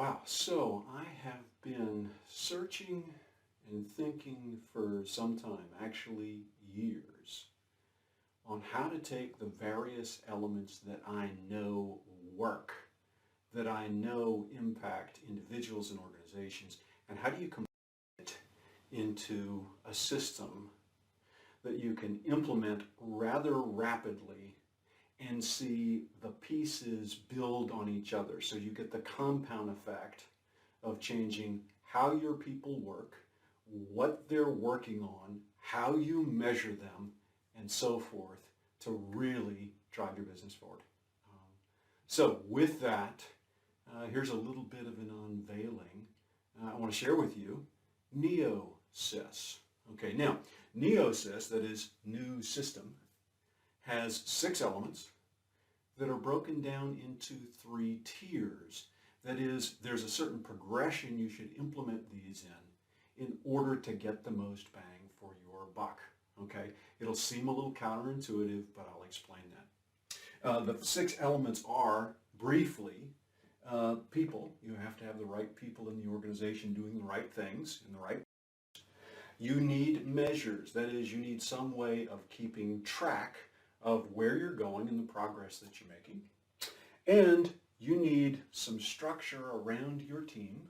Wow. So I have been searching and thinking for some time, actually years, on how to take the various elements that I know work, that I know impact individuals and organizations, and how do you combine it into a system that you can implement rather rapidly and see the pieces build on each other. So you get the compound effect of changing how your people work, what they're working on, how you measure them, and so forth to really drive your business forward. So with that, here's a little bit of an unveiling. I want to share with you Neo-Sys. Okay, now Neo-Sys, that is new system, has 6 elements that are broken down into 3 tiers. That is, there's a certain progression you should implement these in order to get the most bang for your buck. Okay, it'll seem a little counterintuitive, but I'll explain that. The 6 elements are, briefly, people. You have to have the right people in the organization doing the right things in the right. You need measures. That is, you need some way of keeping track of where you're going and the progress that you're making. And you need some structure around your team,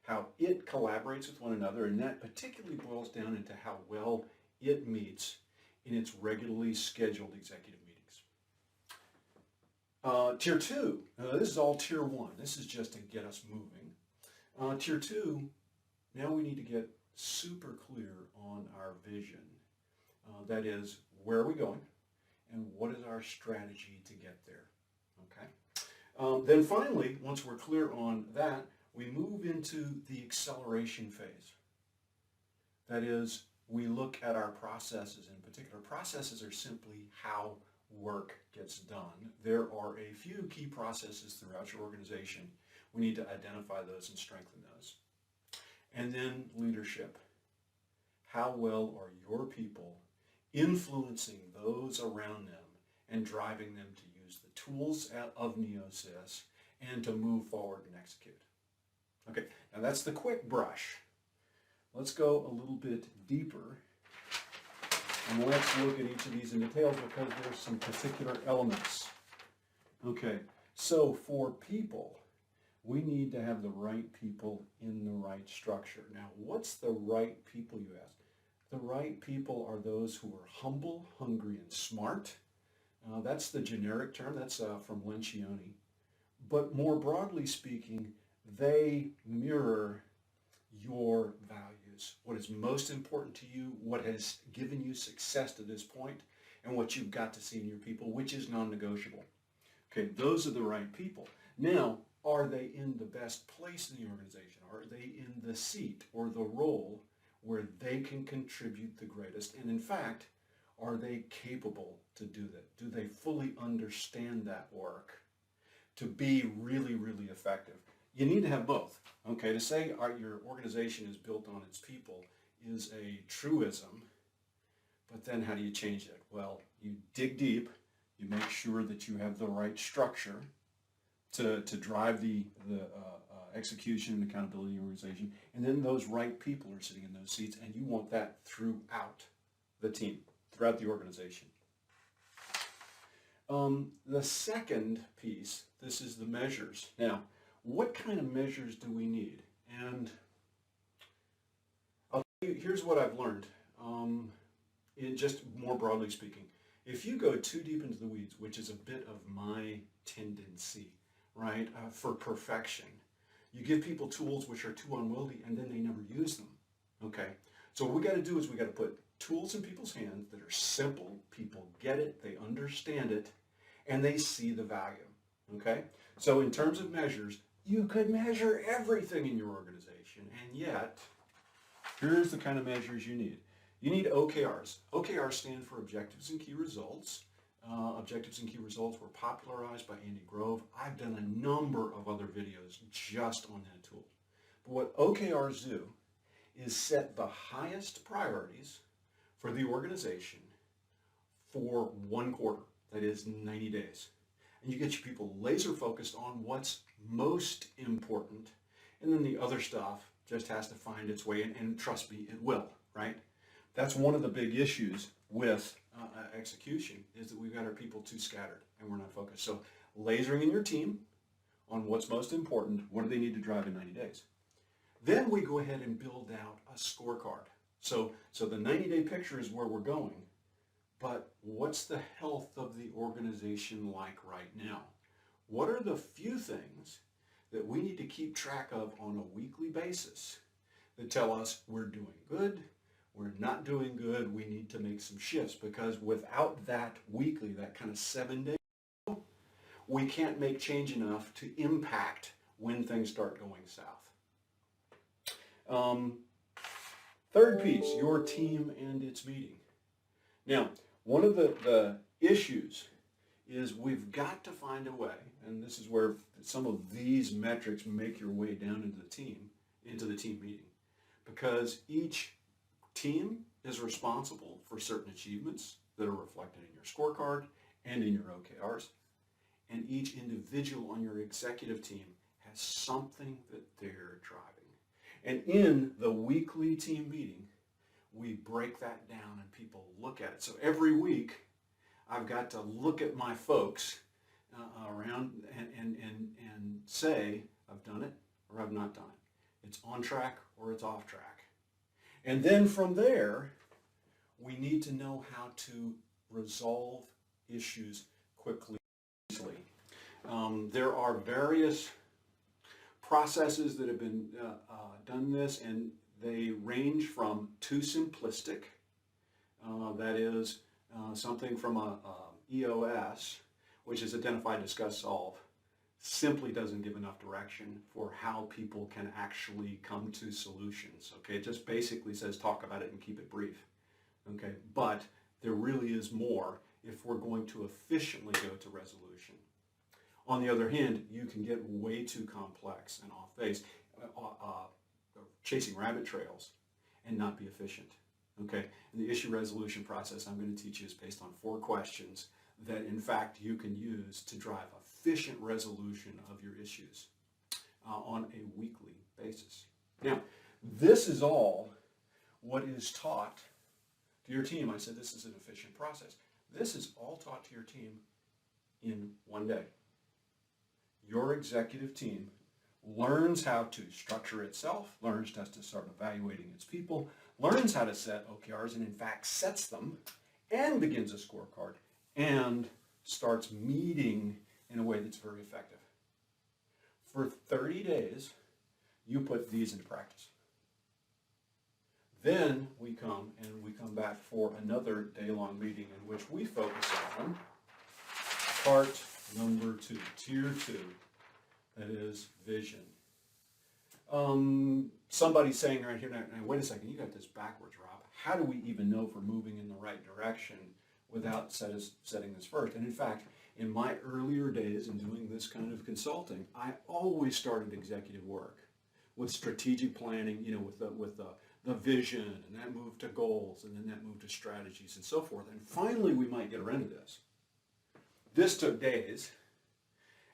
how it collaborates with one another, and that particularly boils down into how well it meets in its regularly scheduled executive meetings. Tier 2, this is all Tier 1. This is just to get us moving. Tier 2, now we need to get super clear on our vision. That is, where are we going? And what is our strategy to get there? Okay. Then finally, once we're clear on that, we move into the acceleration phase. That is, we look at our processes in particular. Processes are simply how work gets done. There are a few key processes throughout your organization. We need to identify those and strengthen those. And then leadership. How well are your people influencing those around them and driving them to use the tools of Neo-Sys and to move forward and execute? Okay, now that's the quick brush. Let's go a little bit deeper and let's look at each of these in detail because there's some particular elements. Okay, so for people, we need to have the right people in the right structure. Now, what's the right people, you ask? The right people are those who are humble, hungry, and smart. That's the generic term. That's from Lencioni. But more broadly speaking, they mirror your values. What is most important to you, what has given you success to this point, and what you've got to see in your people, which is non-negotiable. Okay, those are the right people. Now, are they in the best place in the organization? Are they in the seat or the role where they can contribute the greatest? And in fact, are they capable to do that? Do they fully understand that work to be really, really effective? You need to have both. Okay, to say your organization is built on its people is a truism, but then how do you change it? Well, you dig deep, you make sure that you have the right structure to drive the execution and accountability of the organization, and then those right people are sitting in those seats, and you want that throughout the team, throughout the organization. The second piece, this is the measures. Now, what kind of measures do we need? And I'll tell you, here's what I've learned, just more broadly speaking. If you go too deep into the weeds, which is a bit of my tendency, right, for perfection, you give people tools which are too unwieldy and then they never use them, okay? So what we got to do is we got to put tools in people's hands that are simple, people get it, they understand it, and they see the value, okay? So in terms of measures, you could measure everything in your organization, and yet, here's the kind of measures you need. You need OKRs. OKRs stand for Objectives and Key Results. Objectives and Key Results were popularized by Andy Grove. I've done a number of other videos just on that tool. But what OKRs do is set the highest priorities for the organization for 1 quarter, that is 90 days. And you get your people laser focused on what's most important and then the other stuff just has to find its way, and trust me, it will, right? That's one of the big issues with execution, is that we've got our people too scattered and we're not focused. So lasering in your team on what's most important, what do they need to drive in 90 days? Then we go ahead and build out a scorecard. So the 90-day picture is where we're going, but what's the health of the organization like right now? What are the few things that we need to keep track of on a weekly basis that tell us we're doing good, we're not doing good, we need to make some shifts? Because without that weekly, that kind of 7-day, we can't make change enough to impact when things start going south. Third piece, your team and its meeting. Now, one of the issues is we've got to find a way, and this is where some of these metrics make your way down into the team meeting, because each team is responsible for certain achievements that are reflected in your scorecard and in your OKRs, and each individual on your executive team has something that they're driving. And in the weekly team meeting, we break that down and people look at it. So every week, I've got to look at my folks around and say, I've done it or I've not done it. It's on track or it's off track. And then from there, we need to know how to resolve issues quickly. There are various processes that have been done this, and they range from too simplistic, that is something from a EOS, which is identify, discuss, solve, simply doesn't give enough direction for how people can actually come to solutions. Okay, it just basically says talk about it and keep it brief. Okay, but there really is more if we're going to efficiently go to resolution. On the other hand, you can get way too complex and off base, chasing rabbit trails and not be efficient. Okay, and the issue resolution process I'm going to teach you is based on 4 questions that in fact you can use to drive efficient resolution of your issues on a weekly basis. Now, this is all what is taught to your team. I said this is an efficient process. This is all taught to your team in one day. Your executive team learns how to structure itself, learns how to start evaluating its people, learns how to set OKRs, and in fact sets them, and begins a scorecard, and starts meeting in a way that's very effective. For 30 days, you put these into practice. Then we come back for another day-long meeting in which we focus on part number 2, tier 2, that is vision. Somebody's saying right here, now, wait a second, you got this backwards, Rob. How do we even know if we're moving in the right direction without setting this first? And in fact, in my earlier days in doing this kind of consulting, I always started executive work with strategic planning, with the vision, and that moved to goals, and then that moved to strategies and so forth. And finally, we might get around to this. This took days,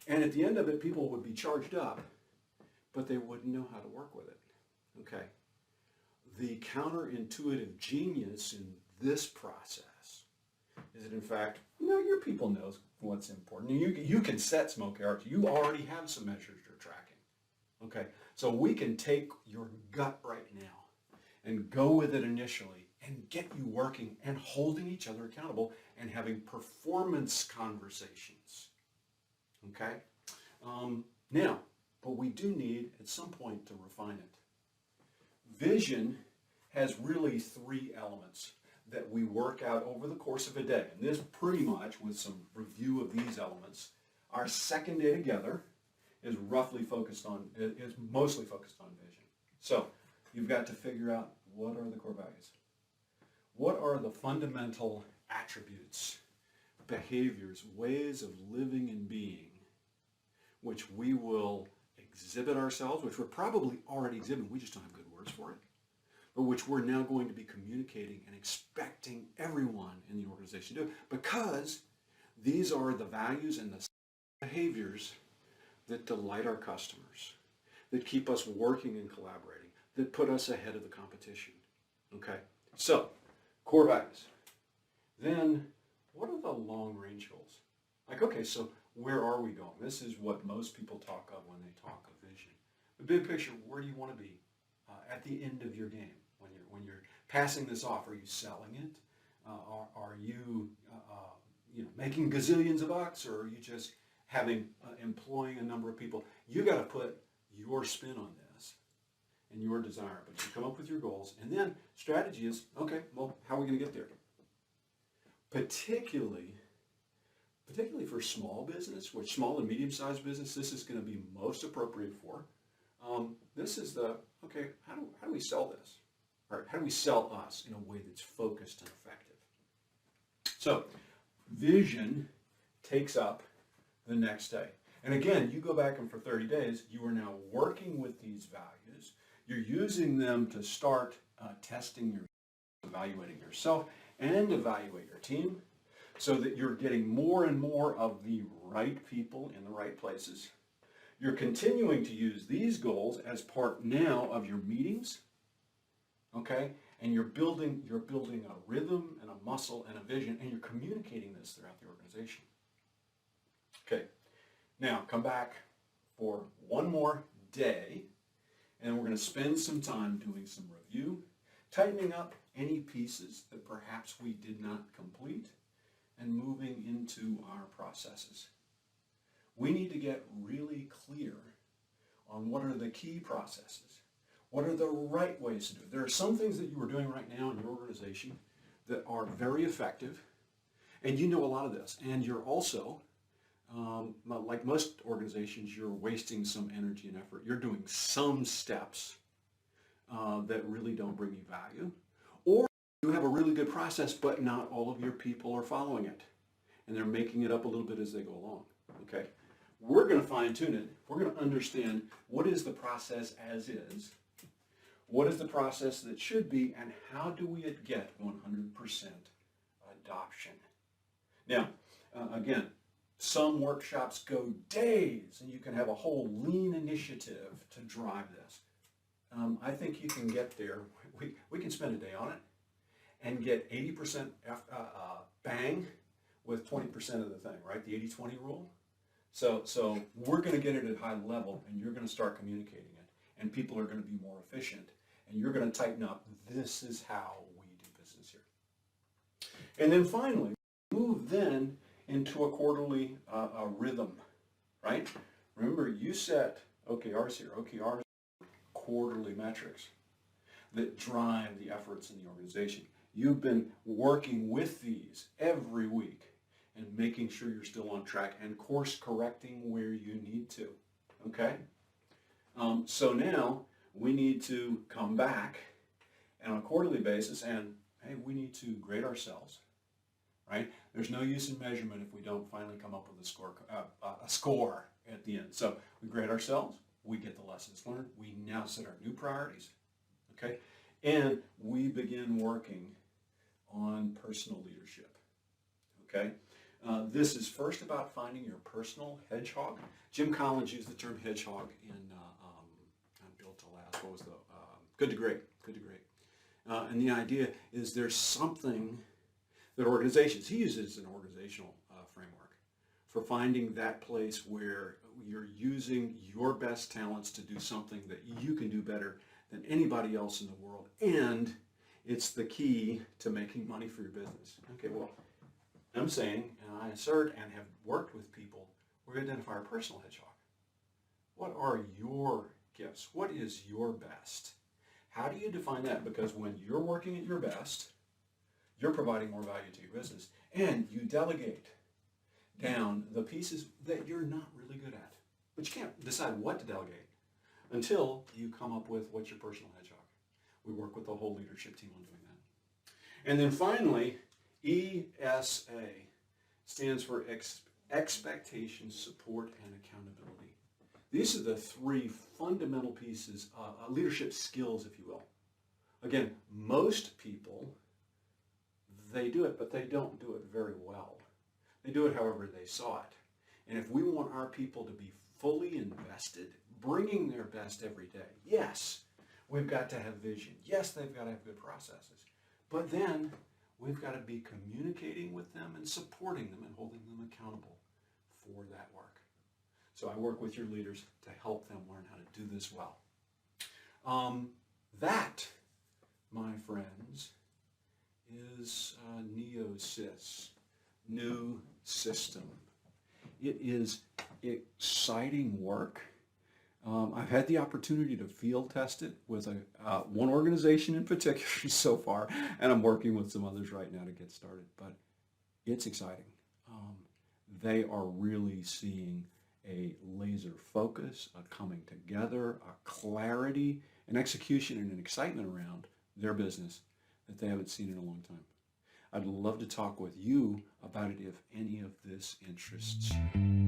and at the end of it, people would be charged up, but they wouldn't know how to work with it. Okay. The counterintuitive genius in this process is that, in fact, your people knows what's important. You can set some OKRs. You already have some measures you're tracking. Okay. So we can take your gut right now and go with it initially and get you working and holding each other accountable and having performance conversations. Okay? Now, but we do need at some point to refine it. Vision has really 3 elements that we work out over the course of a day. And this pretty much, with some review of these elements, our second day together is mostly focused on vision. So you've got to figure out, what are the core values? What are the fundamental attributes, behaviors, ways of living and being, which we will exhibit ourselves, which we're probably already exhibiting, we just don't have good words for it, but which we're now going to be communicating and expecting everyone in the organization to do, because these are the values and the behaviors that delight our customers. that keep us working and collaborating, that put us ahead of the competition. Okay, so core values. Then what are the long-range goals? Like, okay, so where are we going? This is what most people talk of when they talk of vision. The big picture, where do you want to be at the end of your game? When you're passing this off, are you selling it? Are you making gazillions of bucks, or are you just employing a number of people? You got to put your spin on this and your desire, but you come up with your goals, and then strategy is, okay, well, how are we going to get there? Particularly for small business, which small and medium-sized business, this is going to be most appropriate for. This is okay, how do we sell this? All right, how do we sell us in a way that's focused and effective? So, vision takes up the next day. And again, you go back and for 30 days, you are now working with these values. You're using them to start testing evaluating yourself, and evaluate your team so that you're getting more and more of the right people in the right places. You're continuing to use these goals as part now of your meetings, okay? And you're building a rhythm and a muscle and a vision, and you're communicating this throughout the organization. Okay, now come back for one more day, and we're going to spend some time doing some review, tightening up any pieces that perhaps we did not complete, and moving into our processes. We need to get really clear on what are the key processes. What are the right ways to do it? There are some things that you are doing right now in your organization that are very effective, and you know a lot of this. And you're also, like most organizations, you're wasting some energy and effort. You're doing some steps that really don't bring you value. Or you have a really good process, but not all of your people are following it. And they're making it up a little bit as they go along. Okay? We're going to fine-tune it. We're going to understand what is the process as is, what is the process that should be, and how do we get 100% adoption. Now, again, some workshops go days, and you can have a whole lean initiative to drive this. I think you can get there. We can spend a day on it and get 80% bang with 20% of the thing, right? The 80-20 rule. So we're going to get it at high level, and you're going to start communicating it, and people are going to be more efficient, and you're going to tighten up. This is how we do business here. And then finally, move then into a quarterly rhythm, right? Remember, you set OKRs here. OKRs are quarterly metrics that drive the efforts in the organization. You've been working with these every week and making sure you're still on track and course correcting where you need to, okay? So now we need to come back on a quarterly basis and, hey, we need to grade ourselves, right? There's no use in measurement if we don't finally come up with a score at the end. So we grade ourselves, we get the lessons learned, we now set our new priorities, okay? And we begin working on personal leadership, okay? This is first about finding your personal hedgehog. Jim Collins used the term hedgehog in Built to Last. What was the Good to Great? Good to Great. And the idea is there's something that organizations, he uses an organizational framework for finding that place where you're using your best talents to do something that you can do better than anybody else in the world, and it's the key to making money for your business. Okay, well, I'm saying, and I assert and have worked with people, we identify our personal hedgehog. What are your gifts? What is your best? How do you define that? Because when you're working at your best, you're providing more value to your business, and you delegate down the pieces that you're not really good at. But you can't decide what to delegate until you come up with what's your personal hedgehog. We work with the whole leadership team on doing that. And then finally, ESA stands for expectation, support, and accountability. These are the three fundamental pieces, leadership skills, if you will. Again, most people, they do it, but they don't do it very well. They do it however they saw it. And if we want our people to be fully invested, bringing their best every day. Yes, we've got to have vision. Yes, they've got to have good processes. But then we've got to be communicating with them and supporting them and holding them accountable for that work. So I work with your leaders to help them learn how to do this well. That, my friends, is Neo-Sys, new system. It is exciting work. I've had the opportunity to field test it with one organization in particular so far, and I'm working with some others right now to get started, but it's exciting. They are really seeing a laser focus, a coming together, a clarity, an execution, and an excitement around their business that they haven't seen in a long time. I'd love to talk with you about it if any of this interests you.